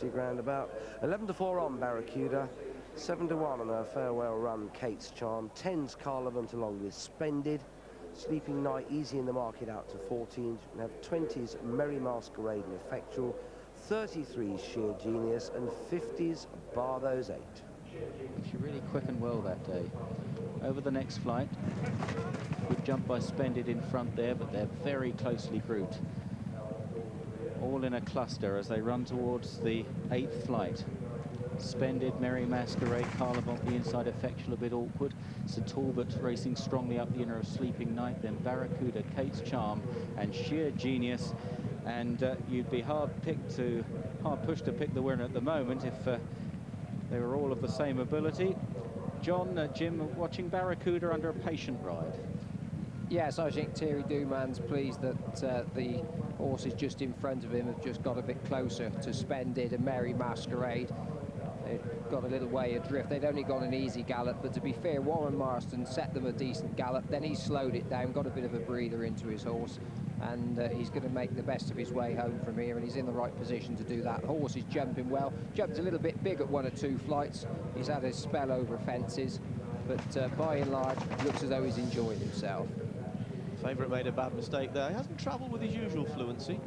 30 grand about. 11 to 4 on Baracouda, 7 to 1 on her farewell run, Kate's Charm. 10's Carlevant along with Splendid. Sleeping Night easy in the market out to 14. We have 20's Merry Masquerade and Effectual, 33's Sheer Genius, and 50's Bar Those 8. She really quickened well that day. Over the next flight, good jump by Splendid in front there, but they're very closely grouped. All in a cluster as they run towards the 8th flight. Splendid, Merry Masquerade, Carlevant the inside, Effectual a bit awkward. Sir Talbot racing strongly up the inner of Sleeping Night, then Baracouda, Kate's Charm, and Sheer Genius. And you'd be hard pushed to pick the winner at the moment if they were all of the same ability. John, Jim, watching Baracouda under a patient ride. Yes, I think Thierry Doumen's pleased that the horses just in front of him have just got a bit closer to Splendid and Merry Masquerade. They've got a little way adrift. They'd only got an easy gallop, but to be fair, Warren Marston set them a decent gallop. Then he slowed it down, got a bit of a breather into his horse, and he's going to make the best of his way home from here, and he's in the right position to do that. Horse is jumping well. Jumped a little bit big at 1 or 2 flights. He's had his spell over fences, but by and large, looks as though he's enjoying himself. Favourite made a bad mistake there. He hasn't travelled with his usual fluency.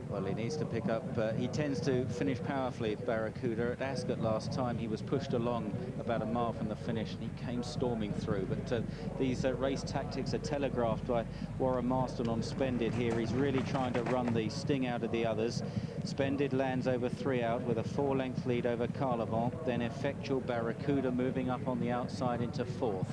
Well, he needs to pick up. He tends to finish powerfully, Baracouda. At Ascot last time, he was pushed along about a mile from the finish, and he came storming through. But these race tactics are telegraphed by Warren Marston on Splendid here. He's really trying to run the sting out of the others. Splendid lands over 3 out with a 4-length lead over Carlevant. Then Effectual, Baracouda moving up on the outside into 4th.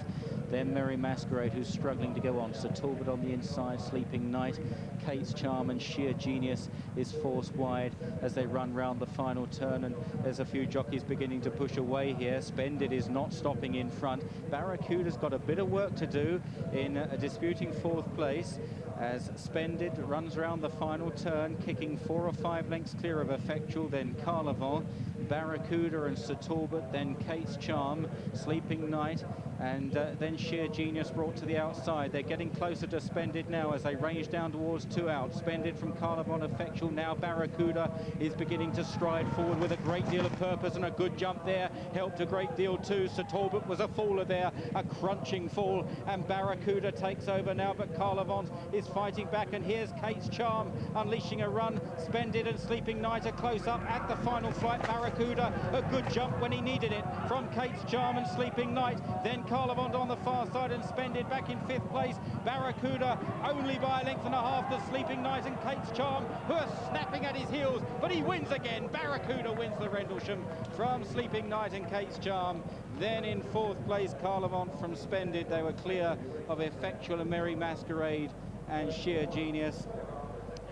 Then Merry Masquerade, who's struggling to go on. Sir Talbot on the inside, Sleeping Night. Kate's Charm and Sheer Genius is forced wide as they run round the final turn, and there's a few jockeys beginning to push away here. Splendid is not stopping in front. Baracouda's got a bit of work to do in disputing 4th place as Splendid runs round the final turn, kicking 4 or 5 lengths clear of Effectual, then Carlevant, Baracouda and Sir Talbot, then Kate's Charm, Sleeping Night, and then Sheer Genius brought to the outside. They're getting closer to Splendid now as they range down towards 2 out. Splendid from Carlevant, Effectual. Now Baracouda is beginning to stride forward with a great deal of purpose, and a good jump there helped a great deal too. Sir Talbot was a faller there, a crunching fall, and Baracouda takes over now, but Carlevant is fighting back, and here's Kate's Charm unleashing a run. Splendid and Sleeping Night are close up at the final flight. Baracouda, a good jump when he needed it from Kate's Charm and Sleeping Night. Then Carlevant on the far side, and Splendid back in 5th place. Baracouda only by a length and a half to Sleeping Night and Kate's Charm, who are snapping at his heels, but he wins again. Baracouda wins the Rendlesham from Sleeping Night and Kate's Charm. Then in 4th place, Carlevant from Splendid. They were clear of Effectual and Merry Masquerade and Sheer Genius.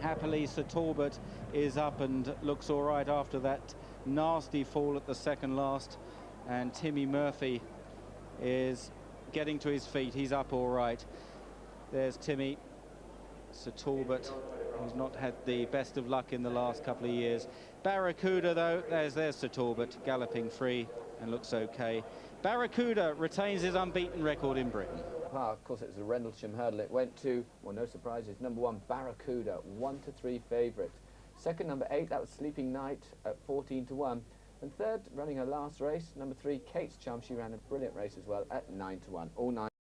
Happily, Sir Talbot is up and looks all right after that nasty fall at the second last, and Timmy Murphy is getting to his feet. He's up all right. There's Timmy. Sir Talbot, who's not had the best of luck in the last couple of years. Baracouda, though, there's Sir Talbot galloping free and looks okay. Baracouda retains his unbeaten record in Britain. Well, of course, it was the Rendlesham Hurdle. It went to, well, no surprises, number 1, Baracouda, 1 to 3 favourite. Second, number 8, that was Sleeping Night at 14 to 1. And third, running her last race, number 3, Kate's Charm. She ran a brilliant race as well at 9 to 1. All 9.